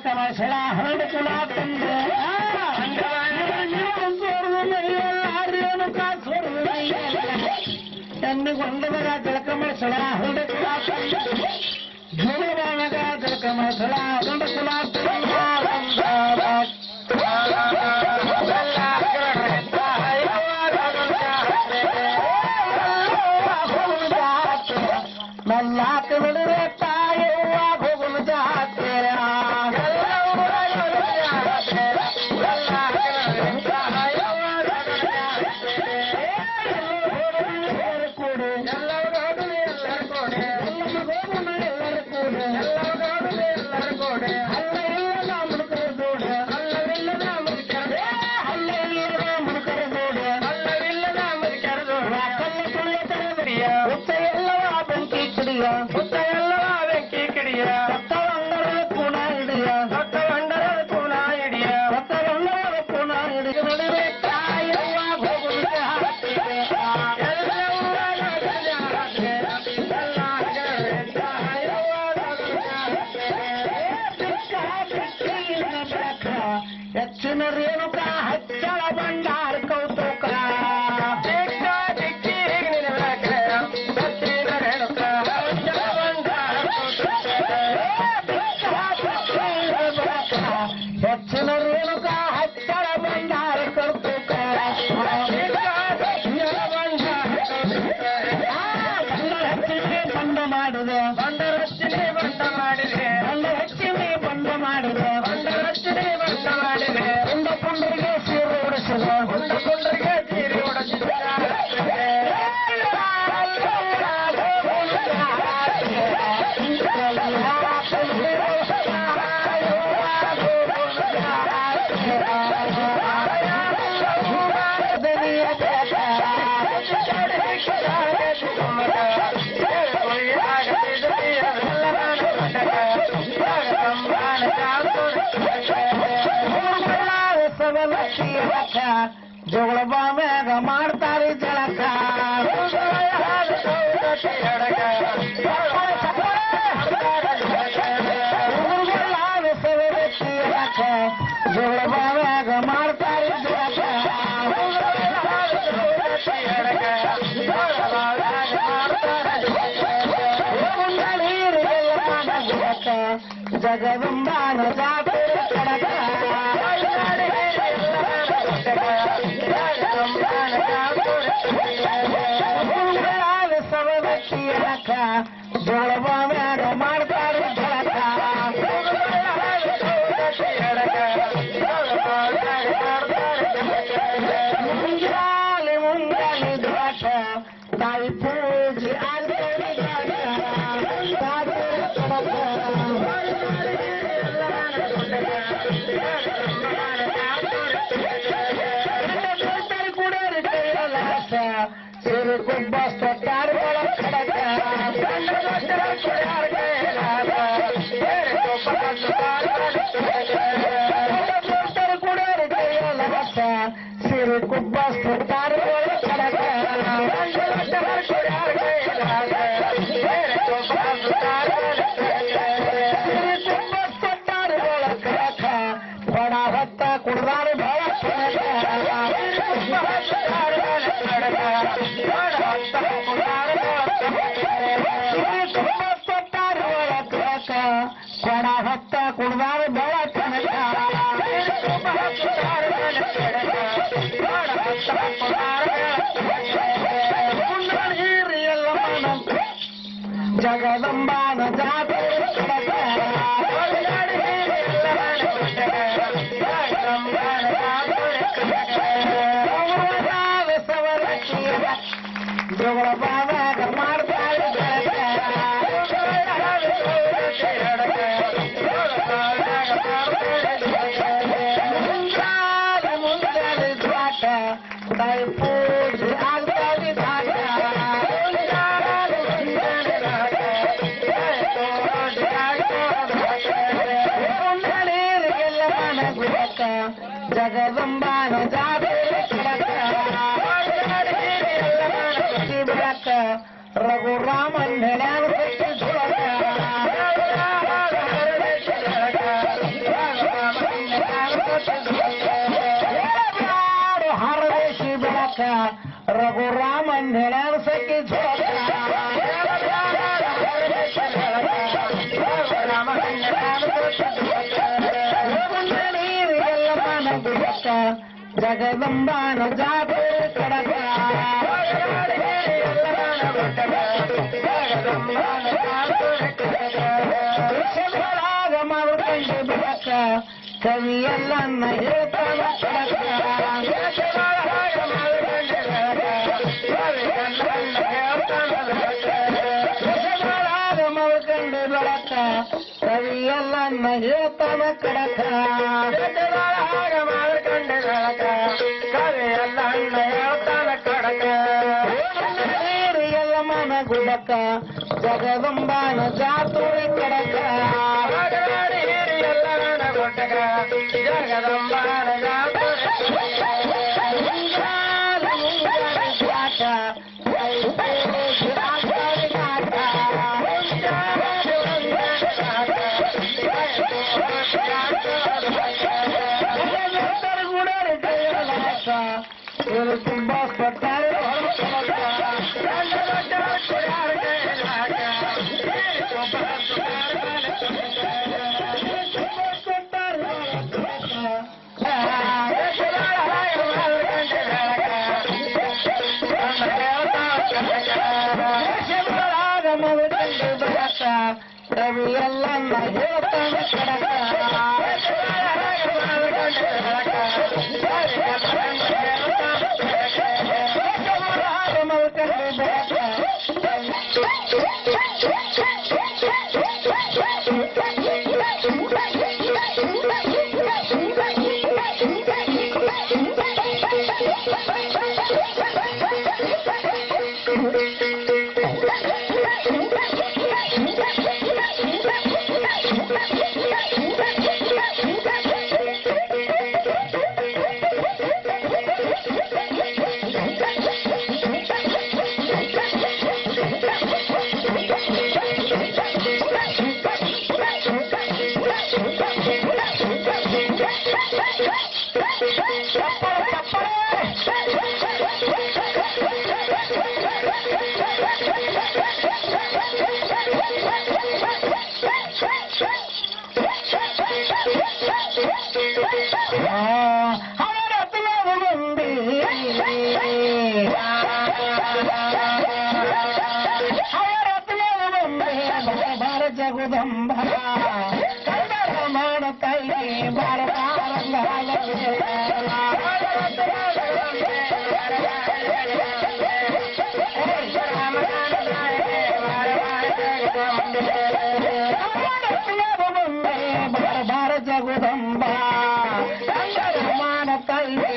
ಕಮರ್ಷಳ ಹರಡು ಕುಲ ತಂದೆ ಎನ್ನಿಗೊಂಡವರ ಜಳಕಮರ್ಷಳ ಹರಡು ಕುಲ ತಂದೆ ಜೋಳವಾನಗ ಜಳಕಮರ್ಷಳ ಹರಡು ಕುಲ ನಲ್ಲಾಕ ನಡುವೆ ತಾಯವ್ವ ಹೋಗುನು ಜಾತ್ರೆ ಹೆಚ್ಚಿನ ರೇಣುಕ ಹಚ್ಚಳ ಬಂಡಾರ ಕೌತುಕ ಹೆಚ್ಚಿನ ರೇಣುಕ ಹಚ್ಚಳ ಬಂಡಾರ ಕೌತುಕ ಗಂಡರಿಗೆ ಸೀರೆ ಜಗಳ ಬಾಮ್ಯಾಗ ಮಾಡ್ತಾರೆ ಜಳಕ ಜಗಳ ಬಾಮ್ಯಾಗ ಮಾಡ್ತಾರೆ ಜಳಕ ಜಗದಂಬಾನ ಜಾತ್ರೆ ಕಡಕ ಸವದತ್ತಿಯಕ ಜೋಳಬಾಮ್ಯಾಗ ಮಾಡ್ತಾರೆ ಜಳಕ ಮುಂಜಾನೆ ಮುಂಜಾನೆ ದ್ವಾಟ ತಾಯಿ ಪೂಜೆ ಆಗ್ತಾರೆ ಸಿರು ಕುಬ್ಬ ಕಾರುಗಳ ಕಡಕ ಕುಡಿಯೋರು ಕೈಯಲ್ಲ ಸಿರು ಕುಬ್ಬ ಕಾರುಗಳ ಕಡಕ ಬಡ ಹೊತ್ತ ಕುಡ್ದಾರು ಬಹಳ ಕೊಡ ಹೊತ್ತ ಕುಡ್ದಾರು ಬಹಳ ಕನಕ ಜಗದಂಬಾನ ಜಾತ್ರೆ ಜಗಳ ಬಾವಾಗ ಮಾಡ್ತಾರೆ ಮುಂಜಾನೆ ದ್ವಾಟ ತಾಯಿ ಪೂಜೆ ಆಗ್ತಾರೆ ಎಲ್ಲ ಮನ ಗುಡಕ ಜಗದಂಬಾನ ಜಾತ್ರೆ ಕಡಕ ರಘುರಾಮನ್ ಹೇಳ್ಯಾಗ ಹರದೇಶಿ ಬೆಳಕ ರಘುರಾಮನ್ ಹೇಳ್ಯಾಗ ಸಖಿ ಎಲ್ಲ ಮನ ಗುಡಕ ಜಗದಂಬಾನ ಜಾತ್ರೆ ಕಡಕ ಮಾಡ್ಕೊಂಡು ಬೆಳಕ ಕವಿಯಲ್ಲನ್ನ ಹೇಳ್ತಾನ ಕಡಕ ಮಾಡ್ಕೊಂಡು ಬೆಳಕ ಕವಿಯಲ್ಲನ್ನ ಹೇಳ್ತಾನ ಕಡಕ ಮಾಡ್ಕೊಂಡು ಬೆಳಕ ಕವಿಯಲ್ಲನ್ನ ಹೇಳ್ತಾನ ಕಡಕ ಎಲ್ಲ ಮನ ಗುಡಕ ಜಗದಂಬಾನ ಜಾತ್ರೆ ಕಡಕ ಜಗದಂಬಾನ ತುಂಬಾ ಕೊಟ್ಟಾರೆ ಜಗುದಂಬ ಕನ್ನಡ ಮಾಡತಲ್ಲಿ ಬಾರ ಜಗುದಂಬ ಕನ್ನಡ ಮಾಡತಲ್ಲಿ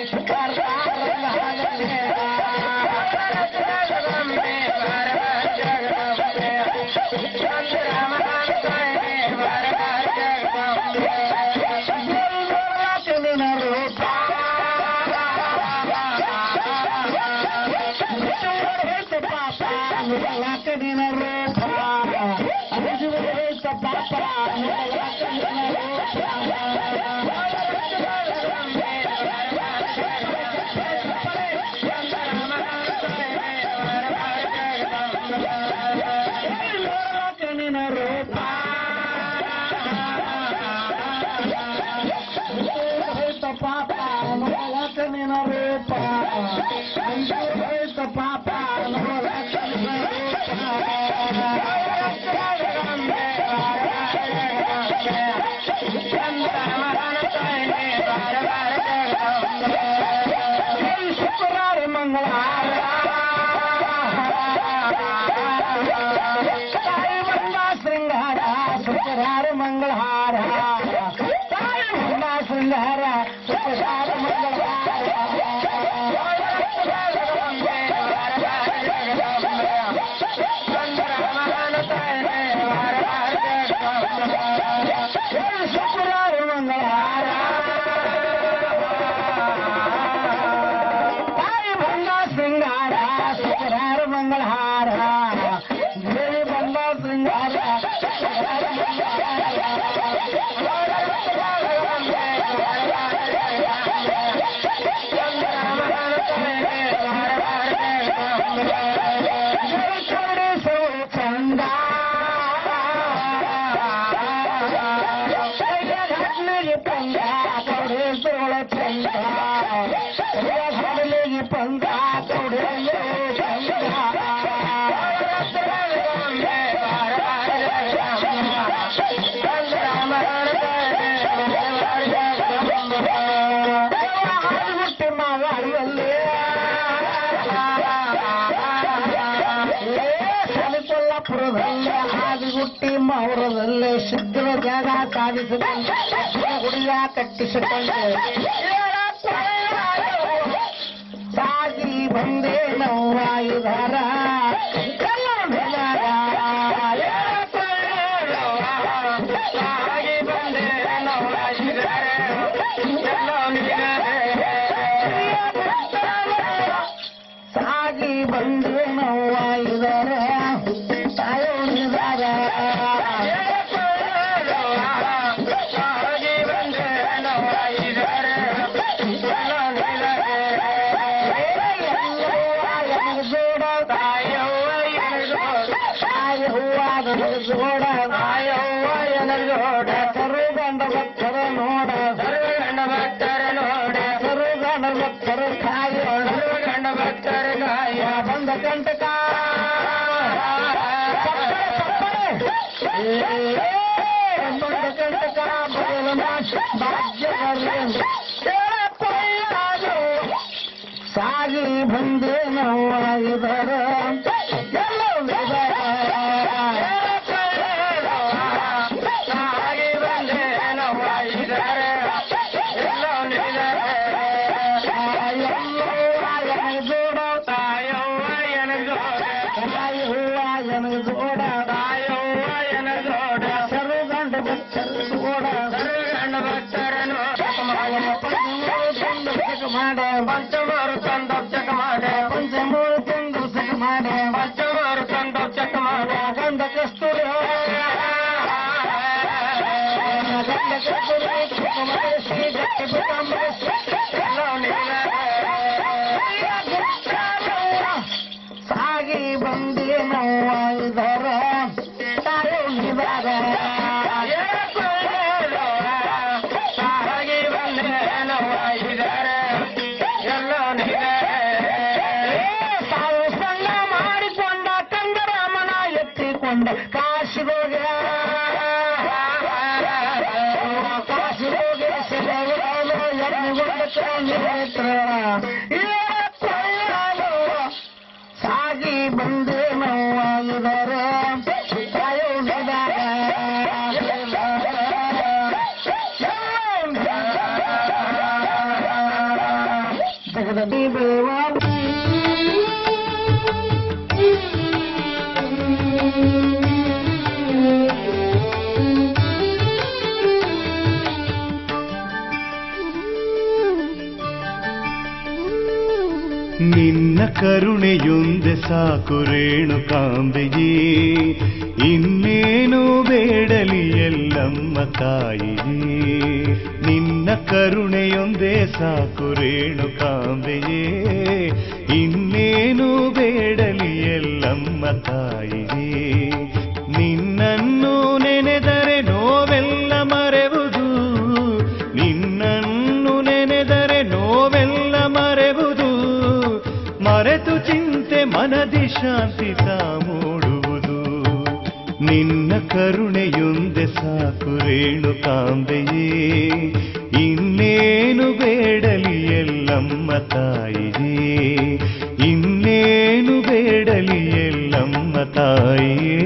ಮಂಗಳಹಾರ ಶೃಂಗಾರ ಶುಕ್ರವಾರ ಮಂಗಳಹಾರ ತಾಯಿ ಬಂದ ಶೃಂಗಾರ ಶುಕ್ರವಾರ ಮಂಗಳಹಾರ ದೇವಿ ಬಂದ ಶೃಂಗಾರ ಕೊಲ್ಲಾಪುರದಲ್ಲೇ ಹಾದಿಗುಟ್ಟಿ ಮೌರದಲ್ಲೇ ಸಿದ್ಧರ ಜಾಗ ಸಾಧಿಸಿಕೊಂಡು ಗುಡಿಯ ಕಟ್ಟಿಸಿಕೊಂಡು ಸಾಗಿ ಬಂದೇ ನೌವಾಯುಧಾರ ಸಾಗಿ ಬಂದೇ ನೌವಾಯುಧಾರ ಸರುಗಂಡ ಭಕ್ತರ ನೋಡ ಸರುಗಂಡ ಭಕ್ತರ ನೋಡ ಸರುಗಂಡ ಭಕ್ತರ ಕಾಯೋಣ ಸರುಗಂಡ ಭಕ್ತರ ಕಾಯ ಬಂದ ಕಂಟಕ ಬಂದ ಕಂಟಕ ಭಾಗ್ಯ ಸಾಗಿ ಸಾಗಿ ಬಂದೆ ನೋವಾಗಿದರ ಪಂಚಮರು ಸಂದರ್ಶಕ ಮಾಡೆ ಪಂಚಮೂರು ಸಂದರ್ಶಕ ಮಾಡೆ ಪಂಚಮರು ಸಂದರ್ಶಕ ಮಾಡೆ ಗಂಧ ಕಸ್ತೂರಿ ಗಂಧ ಕಸ್ತೂರಿ ಶ್ರೀ ಗಟ್ಟಿ ಸಾಗಿ ಬಂದಿ ನೋವಾಯಿದರ ತಾಯಿದಾರ ಸಾಗಿ ಬಂದೆ ನೋವಾಗಿದ್ದಾರೆ ಎಲ್ಲ ತಾವು ಸಣ್ಣ ಮಾಡಿಕೊಂಡ ಕಂದರಾಮನ ಎತ್ತಿಕೊಂಡ ಕಾಶಿಗೋಗ ಕಾಶಿಗೋಗ ಸಾಗಿ ಬಂದೆ ನೋವಾಗಿದರೆ ಜಗದೀ ಬೇವಾ ನಿನ್ನ ಕರುಣೆಯೊಂದೆ ಸಾಕು ರೇಣುಕಾಂಬೆಯೇ, ಇನ್ನೇನು ಬೇಡಲಿ ಎಲ್ಲಮ್ಮ ತಾಯಿಯೇ. ನಿನ್ನ ಕರುಣೆಯೊಂದೆ ಸಾಕು ರೇಣುಕಾಂಬೆಯೇ, ಇನ್ನೇನು ಬೇಡಲಿ ಎಲ್ಲಮ್ಮ ತಾಯಿಯೇ. ನಿನ್ನನ್ನು ನೆನೆದರೆ ನೋವೆಲ್ಲ ಮರೆವುದು, ನಿನ್ನನ್ನು ನೆನೆದರೆ ನೋವೆಲ್ಲ ಮರೆವುದು, ಮರೆತು ಚಿಂತೆ ಮನದಿ ಶಾಂತಿ ತಾ ಮೂಡುವುದು. ನಿನ್ನ ಕರುಣೆಯೊಂದೆ ಸಾಕು ರೇಣುಕಾಂಬೆಯೇ, ಇನ್ನೇನು ಬೇಡಲಿ ಎಲ್ಲಮ್ಮ ತಾಯಿಯೇ, ಇನ್ನೇನು ಬೇಡಲಿ ಎಲ್ಲಮ್ಮ ತಾಯಿಯೇ.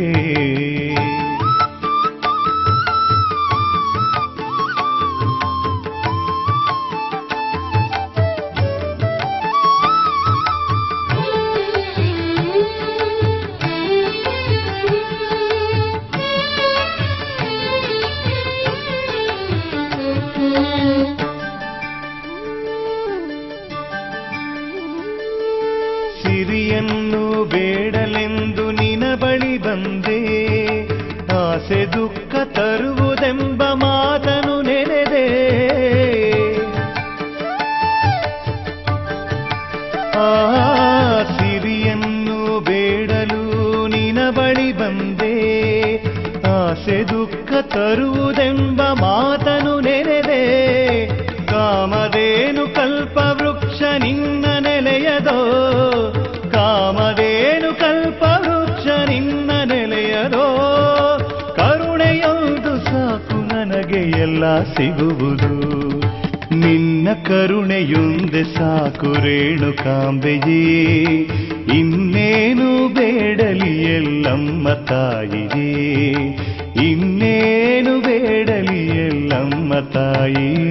ಸಿರಿಯನ್ನು ಬೇಡಲೆಂದು ನಿನ ಬಳಿ ಬಂದೆ, ಆಸೆ ದುಃಖ ತರುವುದೆಂಬ ಮಾತನು ನೆನೆದೆ. ಆ ಸಿರಿಯನ್ನು ಬೇಡಲು ನಿನ ಬಳಿ ಬಂದೆ, ಆಸೆ ದುಃಖ ತರುವುದೆಂಬ ಮಾತನು ನೆನೆದೆ. ಕಾಮಧೇನು ಕಲ್ಪವೃಕ್ಷ ನಿನ್ನ ನೆಲೆಯದೋ, ಕಾಮಧೇನು ಕಲ್ಪವೃಕ್ಷ ನಿನ್ನ ನೆಲೆಯದೋ. ಕರುಣೆಯೊಂದು ಸಾಕು ನನಗೆ ಎಲ್ಲ ಸಿಗುವುದು, ನಿನ್ನ ಕರುಣೆಯೊಂದೆ ಸಾಕು ರೇಣುಕಾಂಬೆಯೇ, ಇನ್ನೇನು ಬೇಡಲಿ ಎಲ್ಲಮ್ಮ ತಾಯಿಯೇ, ಇನ್ನೇನು ಬೇಡಲಿ ಎಲ್ಲಮ್ಮ ತಾಯಿಯೇ.